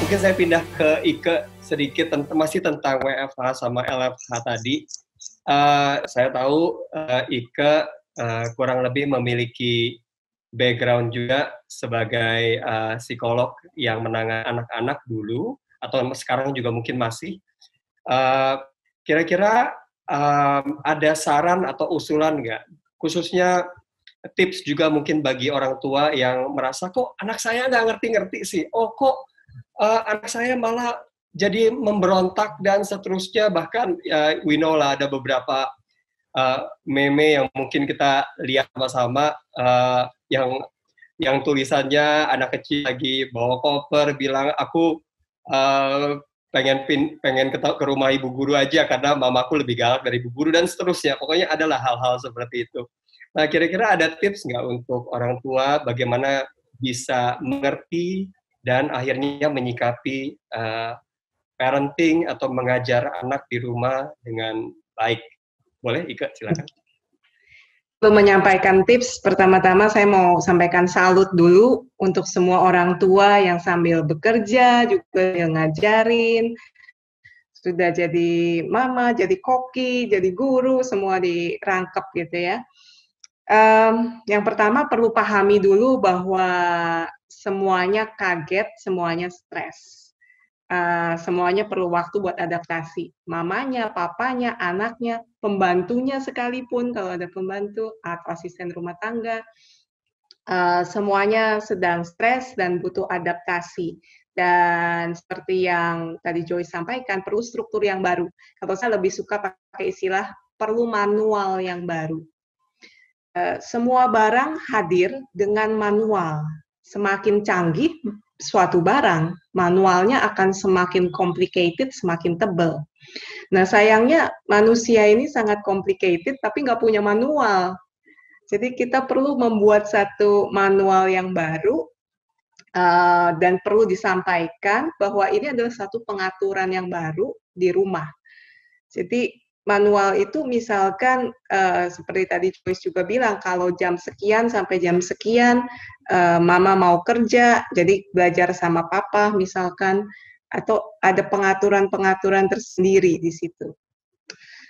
Mungkin saya pindah ke Ike sedikit, masih tentang WFH sama LFH tadi. Saya tahu Ike kurang lebih memiliki background juga sebagai psikolog yang menangani anak-anak dulu, atau sekarang juga mungkin masih. Kira-kira ada saran atau usulan nggak? Khususnya tips juga mungkin bagi orang tua yang merasa, kok anak saya nggak ngerti-ngerti sih, kok anak saya malah jadi memberontak dan seterusnya. Bahkan we know lah ada beberapa meme yang mungkin kita lihat sama-sama yang tulisannya anak kecil lagi bawa koper bilang, aku pengen ke rumah ibu guru aja karena mamaku lebih galak dari ibu guru, dan seterusnya. Pokoknya adalah hal-hal seperti itu. Nah, kira-kira ada tips nggak untuk orang tua bagaimana bisa mengerti dan akhirnya menyikapi parenting atau mengajar anak di rumah dengan baik? Boleh, Ika, silakan. Untuk menyampaikan tips, pertama-tama saya mau sampaikan salut dulu untuk semua orang tua yang sambil bekerja, juga yang ngajarin, sudah jadi mama, jadi koki, jadi guru, semua dirangkep gitu ya. Yang pertama perlu pahami dulu bahwa semuanya kaget, semuanya stres. Semuanya perlu waktu buat adaptasi. Mamanya, papanya, anaknya, pembantunya sekalipun kalau ada pembantu atau asisten rumah tangga, semuanya sedang stres dan butuh adaptasi. Dan seperti yang tadi Joy sampaikan, perlu struktur yang baru. Kalau saya lebih suka pakai istilah perlu manual yang baru. Semua barang hadir dengan manual. Semakin canggih suatu barang, manualnya akan semakin complicated, semakin tebal. Nah, sayangnya manusia ini sangat complicated, tapi nggak punya manual. Jadi kita perlu membuat satu manual yang baru, dan perlu disampaikan bahwa ini adalah satu pengaturan yang baru di rumah. Jadi manual itu misalkan seperti tadi Joyce juga bilang, kalau jam sekian sampai jam sekian mama mau kerja, jadi belajar sama papa misalkan, atau ada pengaturan-pengaturan tersendiri di situ.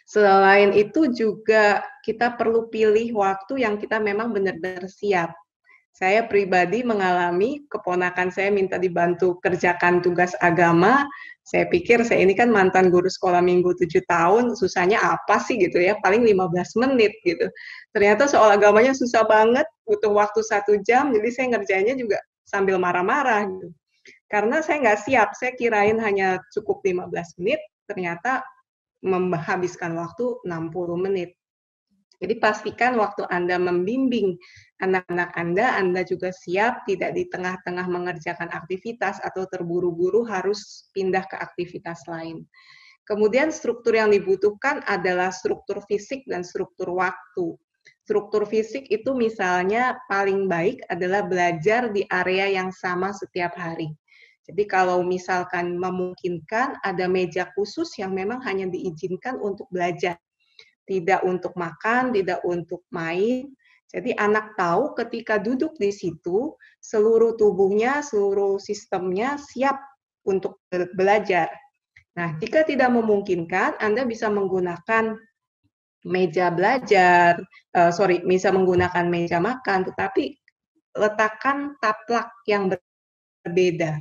Selain itu juga kita perlu pilih waktu yang kita memang benar-benar siap. Saya pribadi mengalami keponakan saya minta dibantu kerjakan tugas agama. Saya pikir saya ini kan mantan guru sekolah minggu 7 tahun, susahnya apa sih gitu ya, paling 15 menit gitu. Ternyata soal agamanya susah banget, butuh waktu 1 jam, jadi saya ngerjainnya juga sambil marah-marah gitu. Karena saya nggak siap, saya kirain hanya cukup 15 menit, ternyata menghabiskan waktu 60 menit. Jadi pastikan waktu Anda membimbing anak-anak Anda juga siap, tidak di tengah-tengah mengerjakan aktivitas atau terburu-buru harus pindah ke aktivitas lain. Kemudian struktur yang dibutuhkan adalah struktur fisik dan struktur waktu. Struktur fisik itu misalnya paling baik adalah belajar di area yang sama setiap hari. Jadi kalau misalkan memungkinkan ada meja khusus yang memang hanya diizinkan untuk belajar. Tidak untuk makan, tidak untuk main. Jadi anak tahu ketika duduk di situ, seluruh tubuhnya, seluruh sistemnya siap untuk belajar. Nah, jika tidak memungkinkan, Anda bisa menggunakan meja belajar, bisa menggunakan meja makan, tetapi letakkan taplak yang berbeda.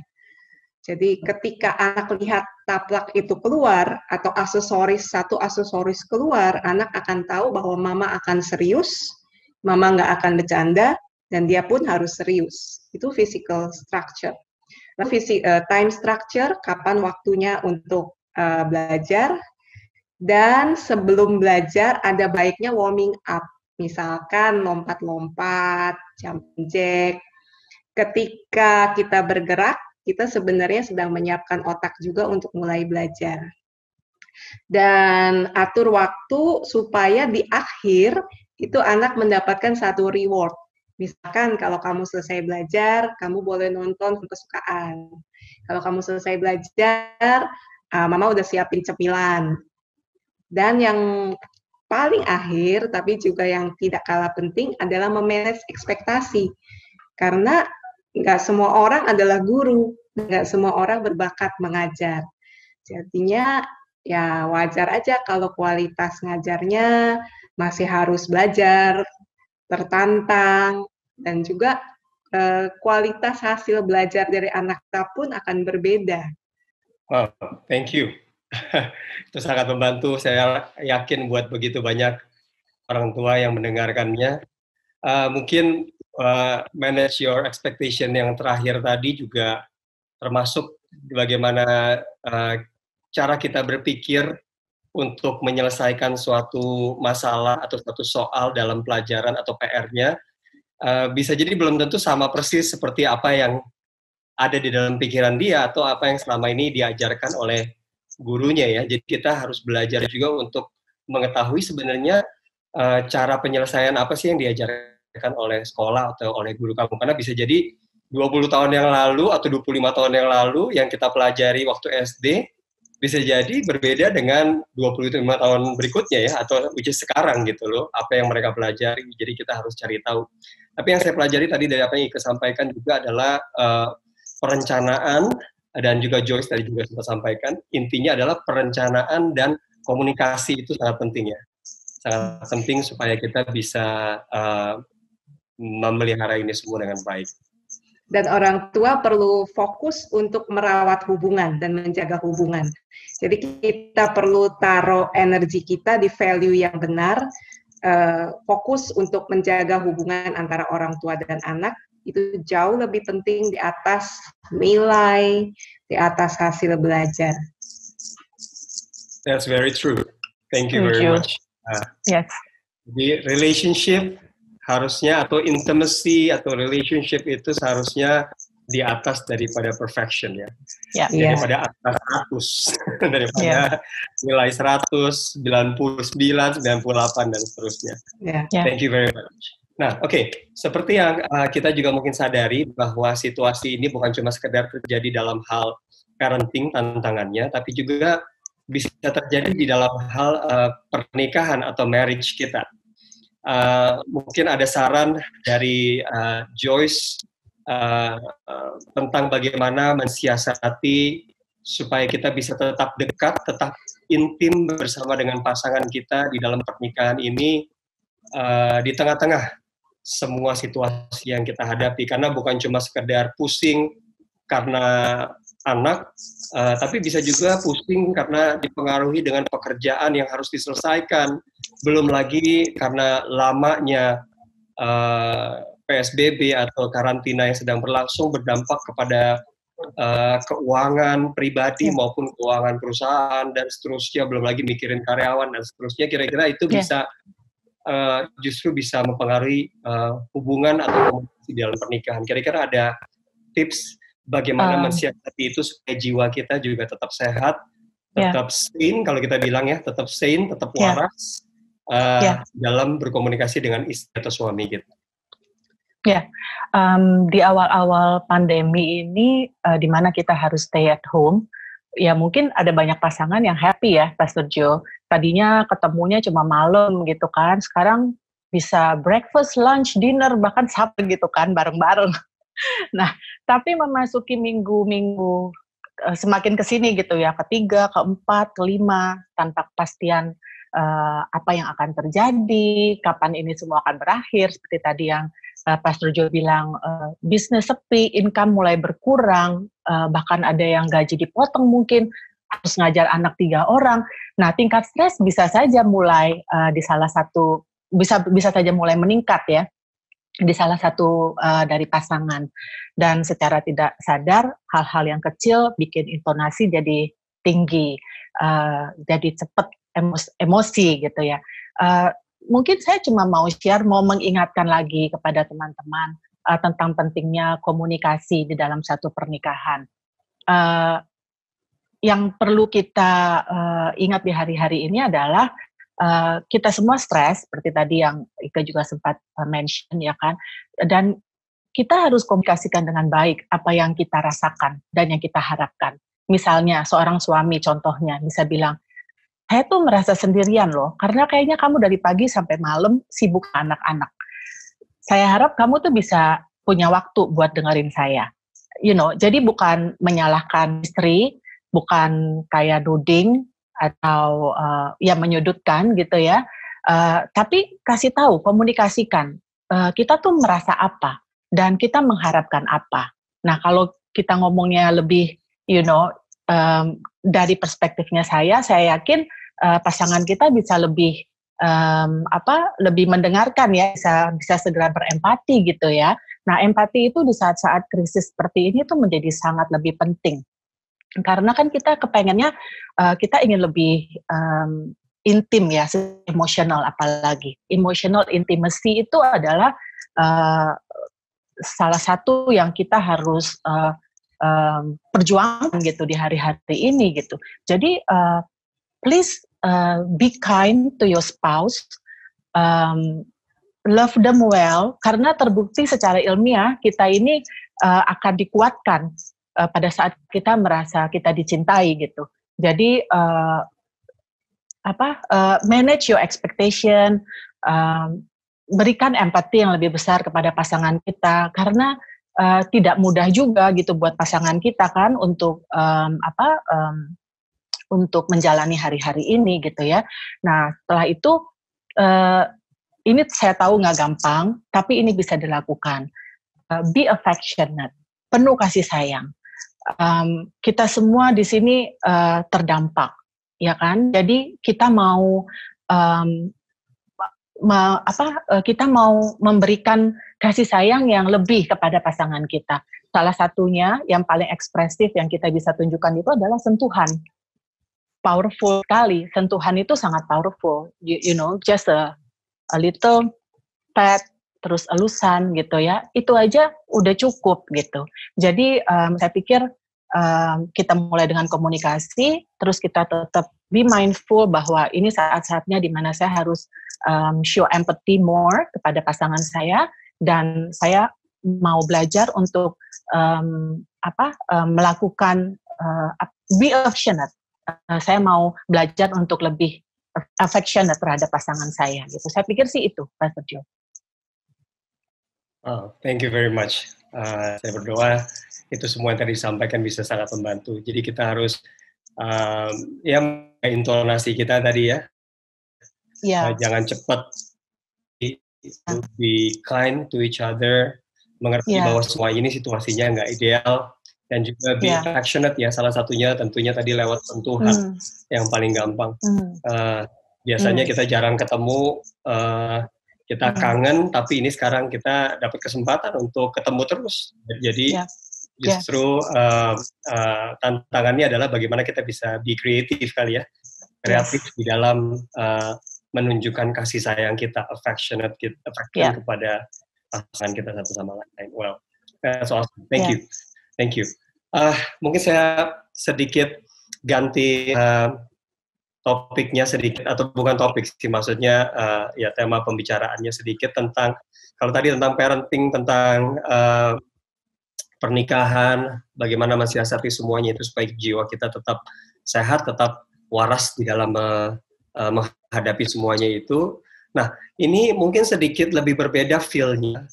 Jadi ketika anak lihat taplak itu keluar atau satu aksesoris keluar, anak akan tahu bahwa mama akan serius, mama nggak akan bercanda, dan dia pun harus serius. Itu physical structure. Time structure, kapan waktunya untuk belajar, dan sebelum belajar ada baiknya warming up. Misalkan lompat-lompat, jumping jack. Ketika kita bergerak, kita sebenarnya sedang menyiapkan otak juga untuk mulai belajar. Dan atur waktu supaya di akhir itu anak mendapatkan satu reward. Misalkan kalau kamu selesai belajar, kamu boleh nonton kesukaan. Kalau kamu selesai belajar, mama udah siapin cemilan. Dan yang paling akhir, tapi juga yang tidak kalah penting adalah memanage ekspektasi. Karena nggak semua orang adalah guru. nggak semua orang berbakat mengajar. Jadinya ya wajar aja kalau kualitas ngajarnya masih harus belajar, tertantang, dan juga kualitas hasil belajar dari anak kita pun akan berbeda. Wow, thank you. Itu sangat membantu, saya yakin buat begitu banyak orang tua yang mendengarkannya. Mungkin manage your expectation yang terakhir tadi juga termasuk bagaimana cara kita berpikir untuk menyelesaikan suatu masalah atau suatu soal dalam pelajaran atau PR-nya. Bisa jadi belum tentu sama persis seperti apa yang ada di dalam pikiran dia atau apa yang selama ini diajarkan oleh gurunya ya. Jadi kita harus belajar juga untuk mengetahui sebenarnya cara penyelesaian apa sih yang diajarkan oleh sekolah atau oleh guru kamu. Karena bisa jadi 20 tahun yang lalu atau 25 tahun yang lalu yang kita pelajari waktu SD bisa jadi berbeda dengan 25 tahun berikutnya ya, atau which is sekarang gitu loh, apa yang mereka pelajari. Jadi kita harus cari tahu. Tapi yang saya pelajari tadi dari apa yang Ike sampaikan juga adalah perencanaan, dan juga Joyce tadi juga sempat sampaikan, intinya adalah perencanaan dan komunikasi itu sangat penting ya. Sangat penting supaya kita bisa memelihara ini semua dengan baik. Dan orang tua perlu fokus untuk merawat hubungan dan menjaga hubungan. Jadi kita perlu taruh energi kita di value yang benar, fokus untuk menjaga hubungan antara orang tua dan anak, itu jauh lebih penting di atas nilai, di atas hasil belajar. That's very true. Thank you very much. Yes. Di relationship harusnya, atau intimacy atau relationship itu seharusnya di atas daripada perfection ya. Daripada atas 100, daripada nilai 100, 99, 98 dan seterusnya. Thank you very much. Nah, oke. Seperti yang kita juga mungkin sadari bahwa situasi ini bukan cuma sekedar terjadi dalam hal parenting tantangannya, tapi juga bisa terjadi di dalam hal pernikahan atau marriage kita. Mungkin ada saran dari Joyce tentang bagaimana mensiasati supaya kita bisa tetap dekat, tetap intim bersama dengan pasangan kita di dalam pernikahan ini, di tengah-tengah semua situasi yang kita hadapi. Karena bukan cuma sekedar pusing karena anak, tapi bisa juga pusing karena dipengaruhi dengan pekerjaan yang harus diselesaikan, belum lagi karena lamanya PSBB atau karantina yang sedang berlangsung berdampak kepada keuangan pribadi maupun keuangan perusahaan dan seterusnya, belum lagi mikirin karyawan dan seterusnya. Kira-kira itu bisa justru bisa mempengaruhi hubungan atau komunikasi dalam pernikahan. Kira-kira ada tips bagaimana mensiasati itu supaya jiwa kita juga tetap sehat, tetap sane, kalau kita bilang ya, tetap sane, tetap waras dalam berkomunikasi dengan istri atau suami kita. Di awal-awal pandemi ini, di mana kita harus stay at home, ya mungkin ada banyak pasangan yang happy ya, Pastor Joe. Tadinya ketemunya cuma malam gitu kan, sekarang bisa breakfast, lunch, dinner, bahkan Sabtu gitu kan, bareng-bareng. Nah, tapi memasuki minggu-minggu semakin kesini gitu ya, ketiga, keempat, kelima, tanpa kepastian apa yang akan terjadi, kapan ini semua akan berakhir, seperti tadi yang Pastor Joe bilang, bisnis sepi, income mulai berkurang, bahkan ada yang gaji dipotong mungkin, harus ngajar anak 3 orang. Nah, tingkat stres bisa saja mulai di salah satu, bisa saja mulai meningkat ya, di salah satu dari pasangan. Dan secara tidak sadar, hal-hal yang kecil bikin intonasi jadi tinggi, jadi cepat emosi gitu ya. Mungkin saya cuma mau share, mau mengingatkan lagi kepada teman-teman tentang pentingnya komunikasi di dalam satu pernikahan. Yang perlu kita ingat di hari-hari ini adalah kita semua stres, seperti tadi yang Ika juga sempat mention ya kan, dan kita harus komunikasikan dengan baik apa yang kita rasakan dan yang kita harapkan. Misalnya seorang suami contohnya bisa bilang, saya tuh merasa sendirian loh, karena kayaknya kamu dari pagi sampai malam sibuk anak-anak. Saya harap kamu tuh bisa punya waktu buat dengerin saya. jadi bukan menyalahkan istri, bukan kayak nuding atau ya menyudutkan gitu ya. Tapi kasih tahu, komunikasikan. Kita tuh merasa apa dan kita mengharapkan apa. Nah, kalau kita ngomongnya lebih, dari perspektifnya saya yakin pasangan kita bisa lebih lebih mendengarkan ya, bisa segera berempati gitu ya. Nah, empati itu di saat-saat krisis seperti ini tuh menjadi sangat lebih penting. Karena kan kita kepengennya kita ingin lebih intim ya, emosional apalagi. Emotional intimacy itu adalah salah satu yang kita harus perjuangkan gitu di hari-hari ini gitu. Jadi please be kind to your spouse, love them well, karena terbukti secara ilmiah kita ini akan dikuatkan pada saat kita merasa kita dicintai gitu. Jadi manage your expectation, berikan empati yang lebih besar kepada pasangan kita, karena tidak mudah juga gitu buat pasangan kita kan untuk untuk menjalani hari-hari ini gitu ya. Nah, setelah itu ini saya tahu nggak gampang, tapi ini bisa dilakukan. Be affectionate, penuh kasih sayang. Kita semua di sini terdampak, ya kan? Jadi kita kita mau memberikan kasih sayang yang lebih kepada pasangan kita. Salah satunya yang paling ekspresif yang kita bisa tunjukkan itu adalah sentuhan. Powerful sekali, sentuhan itu sangat powerful. Just a little pat, terus elusan gitu ya, itu aja udah cukup gitu. Jadi saya pikir kita mulai dengan komunikasi, terus kita tetap be mindful bahwa ini saat-saatnya di mana saya harus show empathy more kepada pasangan saya, dan saya mau belajar untuk melakukan be affectionate. Saya mau belajar untuk lebih affectionate terhadap pasangan saya gitu. Saya pikir sih itu, Pastor Joe. Oh, thank you very much. Saya berdoa itu semua yang tadi disampaikan bisa sangat membantu. Jadi kita harus intonasi kita tadi ya. Jangan cepat, be kind to each other, mengerti bahwa semua ini situasinya nggak ideal, dan juga be affectionate ya, salah satunya tentunya tadi lewat sentuhan yang paling gampang. Biasanya kita jarang ketemu, kita kangen, tapi ini sekarang kita dapat kesempatan untuk ketemu terus. Jadi justru tantangannya adalah bagaimana kita bisa be kreatif kali ya, kreatif di dalam menunjukkan kasih sayang kita, affection kepada pasangan kita satu sama lain. Well, that's awesome. Thank you. Mungkin saya sedikit ganti topiknya sedikit, atau bukan topik sih, maksudnya ya tema pembicaraannya sedikit tentang, kalau tadi tentang parenting, tentang pernikahan, bagaimana mensiasati semuanya itu supaya jiwa kita tetap sehat, tetap waras di dalam menghadapi semuanya itu. Nah, ini mungkin sedikit lebih berbeda feel-nya,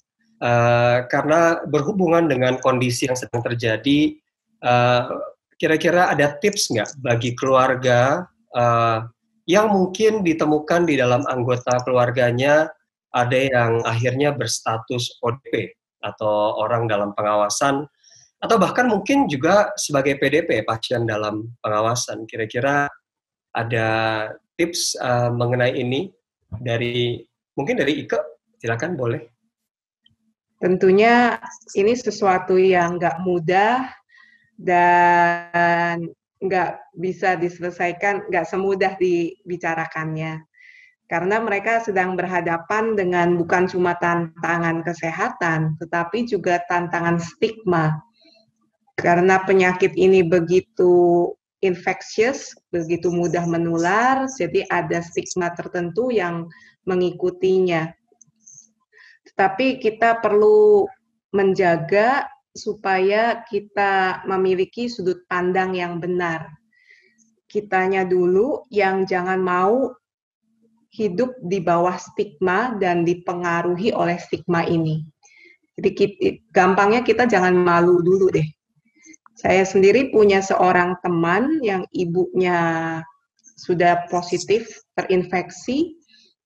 karena berhubungan dengan kondisi yang sedang terjadi. Kira-kira ada tips nggak bagi keluarga yang mungkin ditemukan di dalam anggota keluarganya ada yang akhirnya berstatus ODP atau orang dalam pengawasan, atau bahkan mungkin juga sebagai PDP, pasien dalam pengawasan. Kira-kira ada tips mengenai ini mungkin dari Ike, silakan boleh. Tentunya ini sesuatu yang nggak mudah dan nggak bisa diselesaikan, nggak semudah dibicarakannya. Karena mereka sedang berhadapan dengan bukan cuma tantangan kesehatan, tetapi juga tantangan stigma. Karena penyakit ini begitu infectious, begitu mudah menular, jadi ada stigma tertentu yang mengikutinya. Tetapi kita perlu menjaga supaya kita memiliki sudut pandang yang benar. Kitanya dulu yang jangan mau hidup di bawah stigma dan dipengaruhi oleh stigma ini. Jadi gampangnya kita jangan malu dulu deh. Saya sendiri punya seorang teman yang ibunya sudah positif terinfeksi,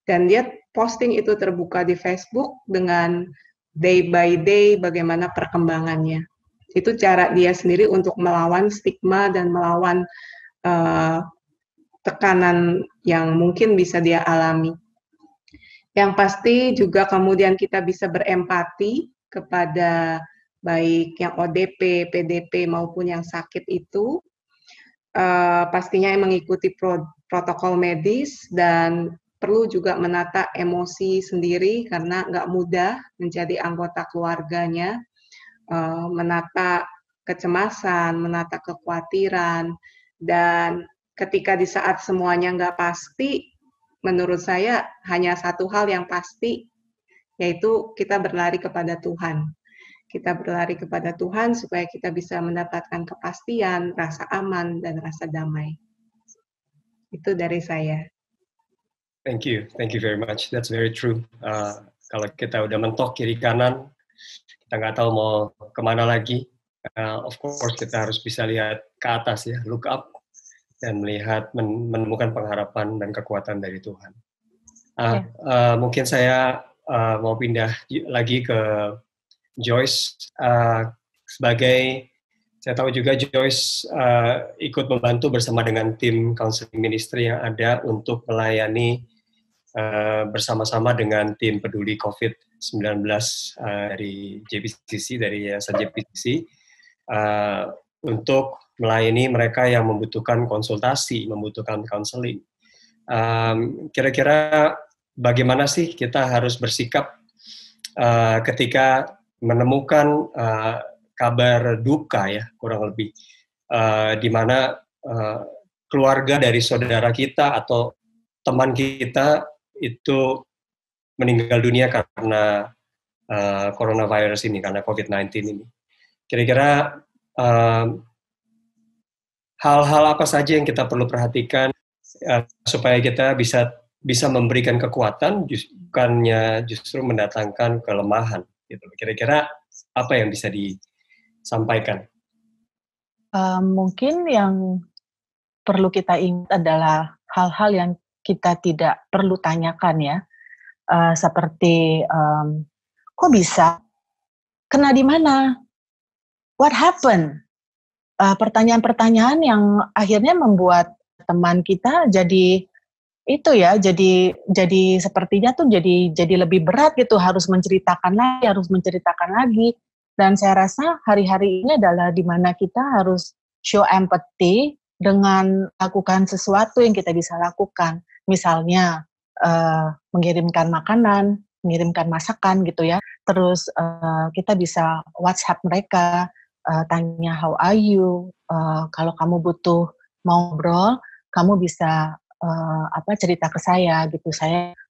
dan dia posting itu terbuka di Facebook dengan day by day bagaimana perkembangannya. Itu cara dia sendiri untuk melawan stigma dan melawan tekanan yang mungkin bisa dia alami. Yang pasti juga kemudian kita bisa berempati kepada baik yang ODP, PDP maupun yang sakit itu, pastinya mengikuti protokol medis dan perlu juga menata emosi sendiri karena nggak mudah menjadi anggota keluarganya, menata kecemasan, menata kekhawatiran, dan ketika di saat semuanya nggak pasti, menurut saya hanya satu hal yang pasti, yaitu kita berlari kepada Tuhan. Kita berlari kepada Tuhan supaya kita bisa mendapatkan kepastian, rasa aman, dan rasa damai. Itu dari saya. Thank you very much. That's very true. Kalau kita udah mentok kiri kanan, kita nggak tahu mau kemana lagi. Of course kita harus bisa lihat ke atas ya, look up, dan melihat menemukan pengharapan dan kekuatan dari Tuhan. Mungkin saya mau pindah lagi ke Joyce. Sebagai saya tahu juga Joyce ikut membantu bersama dengan tim counseling ministry yang ada untuk melayani bersama-sama dengan tim peduli COVID-19 dari JPCC, dari Yayasan JPCC, untuk melayani mereka yang membutuhkan konsultasi, membutuhkan counseling. Kira-kira bagaimana sih kita harus bersikap ketika menemukan kabar duka ya, kurang lebih, di mana keluarga dari saudara kita atau teman kita itu meninggal dunia karena coronavirus ini, karena COVID-19 ini. Kira-kira hal-hal apa saja yang kita perlu perhatikan supaya kita bisa memberikan kekuatan, bukannya justru mendatangkan kelemahan, gitu. Kira-kira apa yang bisa disampaikan? Mungkin yang perlu kita ingat adalah hal-hal yang kita tidak perlu tanyakan ya, seperti kok bisa, kena di mana, what happened, pertanyaan-pertanyaan yang akhirnya membuat teman kita jadi itu ya, jadi sepertinya tuh jadi lebih berat gitu, harus menceritakan lagi. Dan saya rasa hari-hari ini adalah di mana kita harus show empathy dengan lakukan sesuatu yang kita bisa lakukan. Misalnya mengirimkan makanan, mengirimkan masakan gitu ya. Terus kita bisa WhatsApp mereka, tanya how are you, kalau kamu butuh mau ngobrol, kamu bisa cerita ke saya gitu.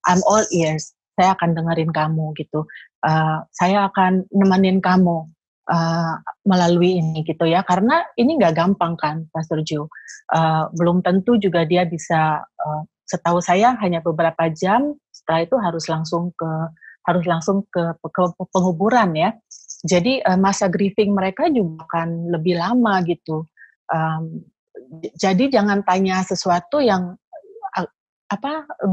I'm all ears. Saya akan dengerin kamu gitu. Saya akan nemenin kamu melalui ini gitu ya. Karena ini nggak gampang kan, Pastor Joe. Belum tentu juga dia bisa. Setahu saya hanya beberapa jam. Setelah itu harus langsung ke penguburan ya. Jadi masa grieving mereka juga akan lebih lama gitu. Jadi jangan tanya sesuatu yang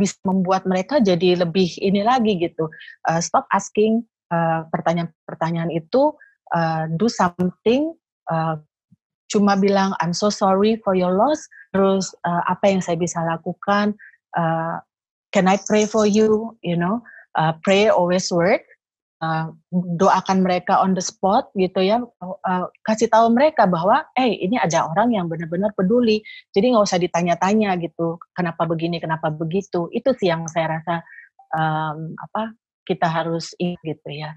bisa membuat mereka jadi lebih ini lagi gitu. Stop asking pertanyaan-pertanyaan itu, do something, cuma bilang I'm so sorry for your loss, terus apa yang saya bisa lakukan, can I pray for you, prayer always work. Doakan mereka on the spot gitu ya, kasih tahu mereka bahwa ini ada orang yang benar-benar peduli, jadi nggak usah ditanya-tanya gitu, kenapa begini, kenapa begitu. Itu sih yang saya rasa kita harus ingat gitu ya.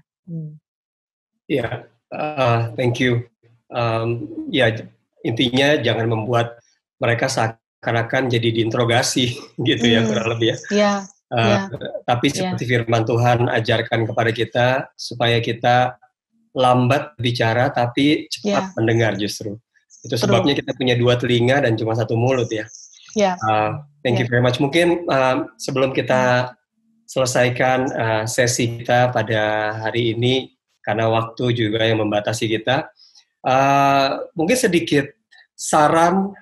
Thank you. Intinya jangan membuat mereka seakan-akan jadi diinterogasi gitu ya, kurang lebih ya. Tapi seperti firman Tuhan ajarkan kepada kita supaya kita lambat bicara tapi cepat mendengar justru. Itu sebabnya kita punya 2 telinga dan cuma 1 mulut ya. Thank you very much. Mungkin sebelum kita selesaikan sesi kita pada hari ini, karena waktu juga yang membatasi kita. Mungkin sedikit saran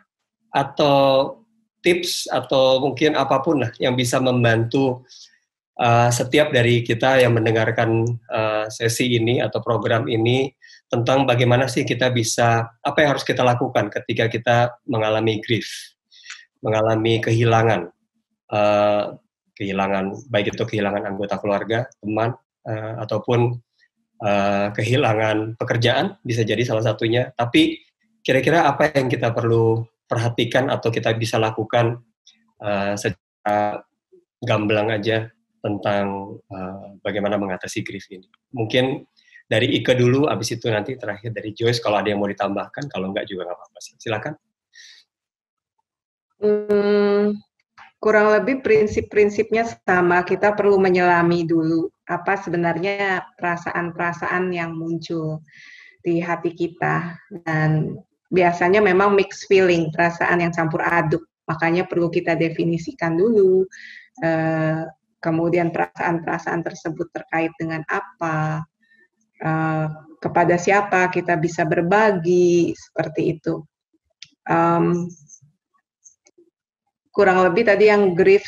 atau tips atau mungkin apapun lah yang bisa membantu setiap dari kita yang mendengarkan sesi ini atau program ini tentang bagaimana sih kita bisa, apa yang harus kita lakukan ketika kita mengalami grief, mengalami kehilangan, baik itu kehilangan anggota keluarga, teman, ataupun kehilangan pekerjaan, bisa jadi salah satunya. Tapi kira-kira apa yang kita perlu perhatikan atau kita bisa lakukan secara gamblang aja tentang bagaimana mengatasi grief ini. Mungkin dari Ike dulu, abis itu nanti terakhir dari Joyce, kalau ada yang mau ditambahkan, kalau enggak juga nggak apa-apa. Silakan. Kurang lebih prinsip-prinsipnya sama, kita perlu menyelami dulu apa sebenarnya perasaan-perasaan yang muncul di hati kita. Dan biasanya memang mixed feeling, perasaan yang campur aduk, makanya perlu kita definisikan dulu. Kemudian perasaan-perasaan tersebut terkait dengan apa, kepada siapa kita bisa berbagi, seperti itu. Kurang lebih tadi yang grief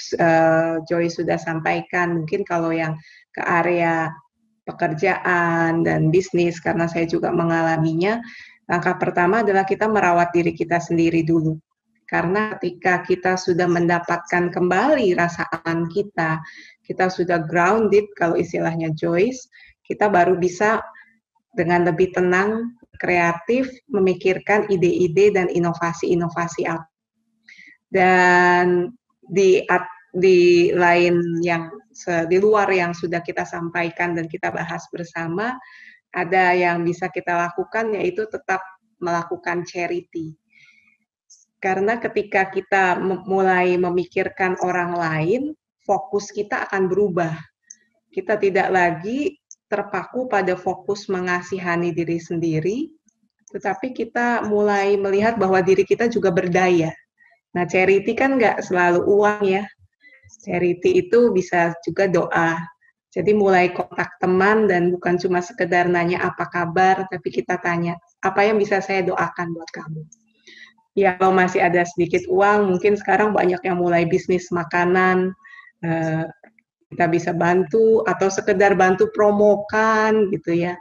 Joy sudah sampaikan. Mungkin kalau yang ke area pekerjaan dan bisnis, karena saya juga mengalaminya, langkah pertama adalah kita merawat diri kita sendiri dulu. Karena ketika kita sudah mendapatkan kembali rasa aman kita sudah grounded, kalau istilahnya Joyce, kita baru bisa dengan lebih tenang, kreatif, memikirkan ide-ide dan inovasi-inovasi apa. Dan di lain yang di luar yang sudah kita sampaikan dan kita bahas bersama, ada yang bisa kita lakukan, yaitu tetap melakukan charity. Karena ketika kita mulai memikirkan orang lain, fokus kita akan berubah. Kita tidak lagi terpaku pada fokus mengasihani diri sendiri, tetapi kita mulai melihat bahwa diri kita juga berdaya. Nah, charity kan nggak selalu uang ya. Charity itu bisa juga doa. Jadi mulai kontak teman dan bukan cuma sekedar nanya apa kabar, tapi kita tanya, apa yang bisa saya doakan buat kamu? Ya, kalau masih ada sedikit uang, mungkin sekarang banyak yang mulai bisnis makanan, kita bisa bantu, atau sekedar bantu promokan gitu ya,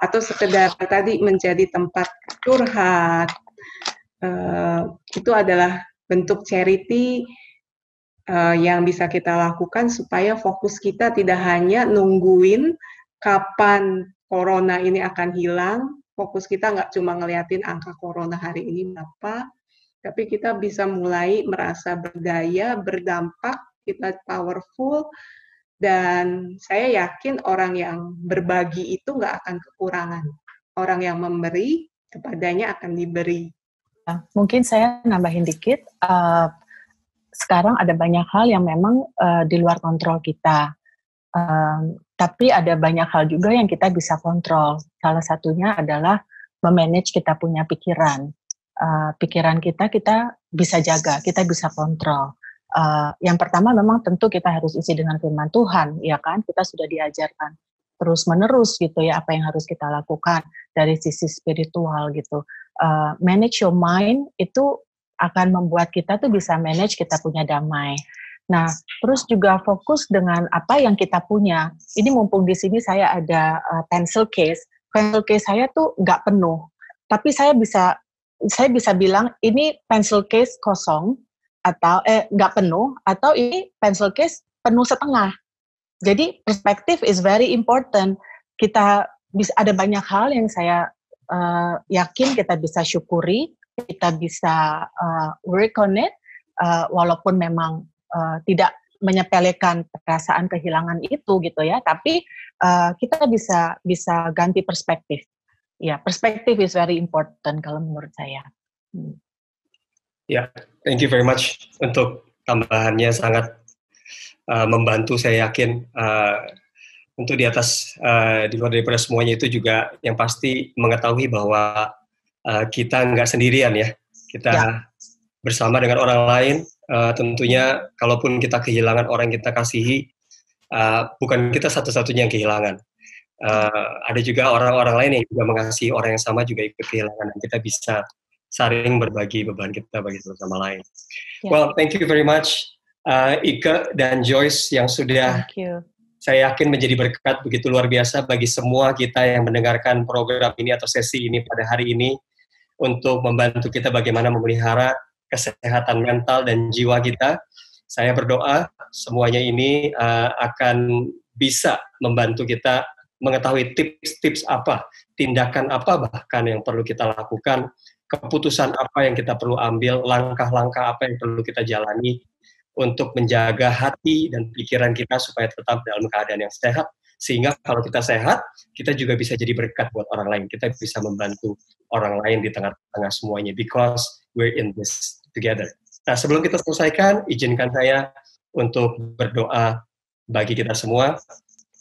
atau sekedar tadi menjadi tempat curhat, itu adalah bentuk charity yang bisa kita lakukan supaya fokus kita tidak hanya nungguin kapan corona ini akan hilang. Fokus kita nggak cuma ngeliatin angka corona hari ini berapa, tapi kita bisa mulai merasa berdaya, berdampak, kita powerful, dan saya yakin orang yang berbagi itu nggak akan kekurangan. Orang yang memberi, kepadanya akan diberi. Mungkin saya nambahin dikit, sekarang ada banyak hal yang memang di luar kontrol kita. Tapi ada banyak hal juga yang kita bisa kontrol. Salah satunya adalah memanage kita punya pikiran. Pikiran kita bisa jaga, kita bisa kontrol. Yang pertama memang tentu kita harus isi dengan firman Tuhan, ya kan? Kita sudah diajarkan terus-menerus gitu ya apa yang harus kita lakukan dari sisi spiritual gitu. Manage your mind itu akan membuat kita tuh bisa manage kita punya damai. Nah, terus juga fokus dengan apa yang kita punya. Ini mumpung di sini saya ada pencil case. Pencil case saya tuh nggak penuh, tapi saya bisa bilang ini pencil case kosong atau nggak penuh, atau ini pencil case penuh setengah. Jadi perspektif is very important. Kita bisa ada banyak hal yang saya yakin kita bisa syukuri, kita bisa work on it, walaupun memang tidak menyepelekan perasaan kehilangan itu gitu ya, tapi kita bisa ganti perspektif. Ya, perspektif is very important kalau menurut saya. Ya, thank you very much untuk tambahannya, sangat membantu, saya yakin. Untuk di atas, di luar daripada semuanya itu juga yang pasti mengetahui bahwa kita nggak sendirian ya, kita bersama dengan orang lain. Tentunya kalaupun kita kehilangan orang yang kita kasihi, bukan kita satu-satunya yang kehilangan. Ada juga orang-orang lain yang juga mengasihi orang yang sama juga ikut kehilangan, dan kita bisa saling berbagi beban kita bagi satu sama lain. Yeah. Well, thank you very much, Ike dan Joyce yang sudah, saya yakin menjadi berkat begitu luar biasa bagi semua kita yang mendengarkan program ini atau sesi ini pada hari ini, untuk membantu kita bagaimana memelihara kesehatan mental dan jiwa kita. Saya berdoa semuanya ini akan bisa membantu kita mengetahui tips-tips apa, tindakan apa bahkan yang perlu kita lakukan, keputusan apa yang kita perlu ambil, langkah-langkah apa yang perlu kita jalani untuk menjaga hati dan pikiran kita supaya tetap dalam keadaan yang sehat. Sehingga kalau kita sehat, kita juga bisa jadi berkat buat orang lain. Kita bisa membantu orang lain di tengah-tengah semuanya, because we're in this together. Nah, sebelum kita selesaikan, izinkan saya untuk berdoa bagi kita semua,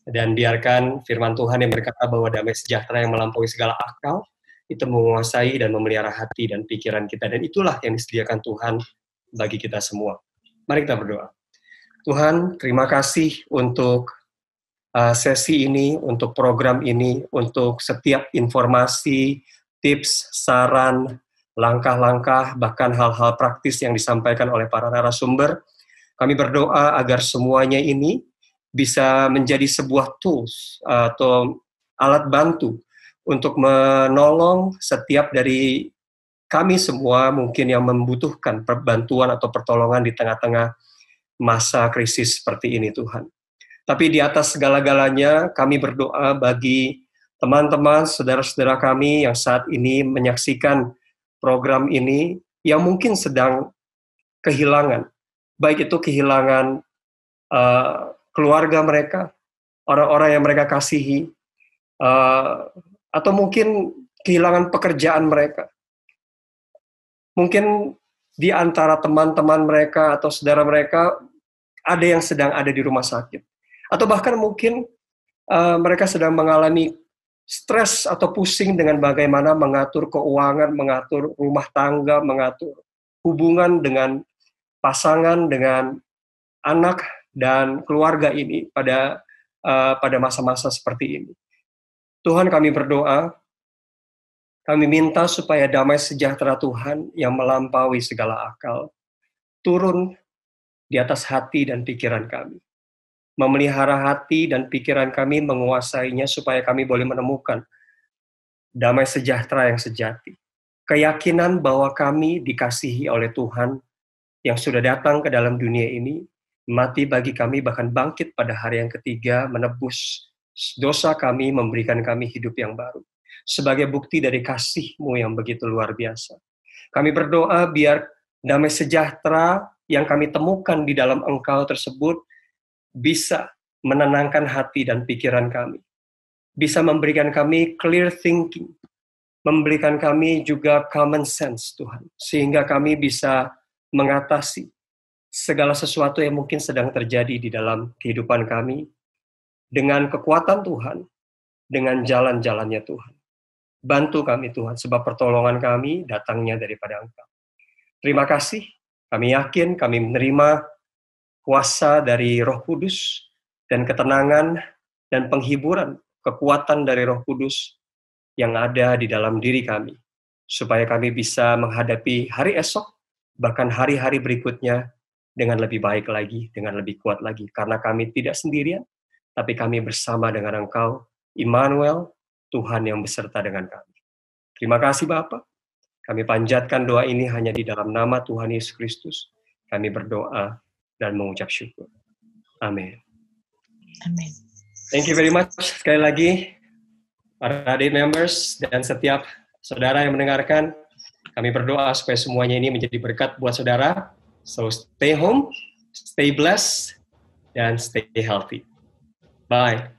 dan biarkan firman Tuhan yang berkata bahwa damai sejahtera yang melampaui segala akal itu menguasai dan memelihara hati dan pikiran kita, dan itulah yang disediakan Tuhan bagi kita semua. Mari kita berdoa. Tuhan, terima kasih untuk sesi ini, untuk program ini, untuk setiap informasi, tips, saran, langkah-langkah, bahkan hal-hal praktis yang disampaikan oleh para narasumber. Kami berdoa agar semuanya ini bisa menjadi sebuah tools atau alat bantu untuk menolong setiap dari kami semua mungkin yang membutuhkan bantuan atau pertolongan di tengah-tengah masa krisis seperti ini, Tuhan. Tapi di atas segala-galanya kami berdoa bagi teman-teman, saudara-saudara kami yang saat ini menyaksikan program ini, yang mungkin sedang kehilangan, baik itu kehilangan keluarga mereka, orang-orang yang mereka kasihi, atau mungkin kehilangan pekerjaan mereka. Mungkin di antara teman-teman mereka atau saudara mereka, ada yang sedang ada di rumah sakit. Atau bahkan mungkin mereka sedang mengalami stres atau pusing dengan bagaimana mengatur keuangan, mengatur rumah tangga, mengatur hubungan dengan pasangan, dengan anak dan keluarga ini pada masa-masa seperti ini. Tuhan, kami berdoa, kami minta supaya damai sejahtera Tuhan yang melampaui segala akal turun di atas hati dan pikiran kami. Memelihara hati dan pikiran kami, menguasainya supaya kami boleh menemukan damai sejahtera yang sejati. Keyakinan bahwa kami dikasihi oleh Tuhan yang sudah datang ke dalam dunia ini, mati bagi kami, bahkan bangkit pada hari yang ketiga, menebus dosa kami, memberikan kami hidup yang baru. Sebagai bukti dari kasih-Mu yang begitu luar biasa. Kami berdoa biar damai sejahtera yang kami temukan di dalam Engkau tersebut bisa menenangkan hati dan pikiran kami. Bisa memberikan kami clear thinking. Memberikan kami juga common sense, Tuhan. Sehingga kami bisa mengatasi segala sesuatu yang mungkin sedang terjadi di dalam kehidupan kami dengan kekuatan Tuhan, dengan jalan-jalannya Tuhan. Bantu kami Tuhan, sebab pertolongan kami datangnya daripada Engkau. Terima kasih, kami yakin kami menerima kuasa dari Roh Kudus dan ketenangan dan penghiburan, kekuatan dari Roh Kudus yang ada di dalam diri kami, supaya kami bisa menghadapi hari esok, bahkan hari-hari berikutnya dengan lebih baik lagi, dengan lebih kuat lagi. Karena kami tidak sendirian, tapi kami bersama dengan Engkau, Immanuel, Tuhan yang beserta dengan kami. Terima kasih Bapa. Kami panjatkan doa ini hanya di dalam nama Tuhan Yesus Kristus. Kami berdoa dan mengucap syukur. Amin. Amin. Thank you very much. Sekali lagi, para adik members dan setiap saudara yang mendengarkan, kami berdoa supaya semuanya ini menjadi berkat buat saudara. So stay home, stay blessed, dan stay healthy. Bye.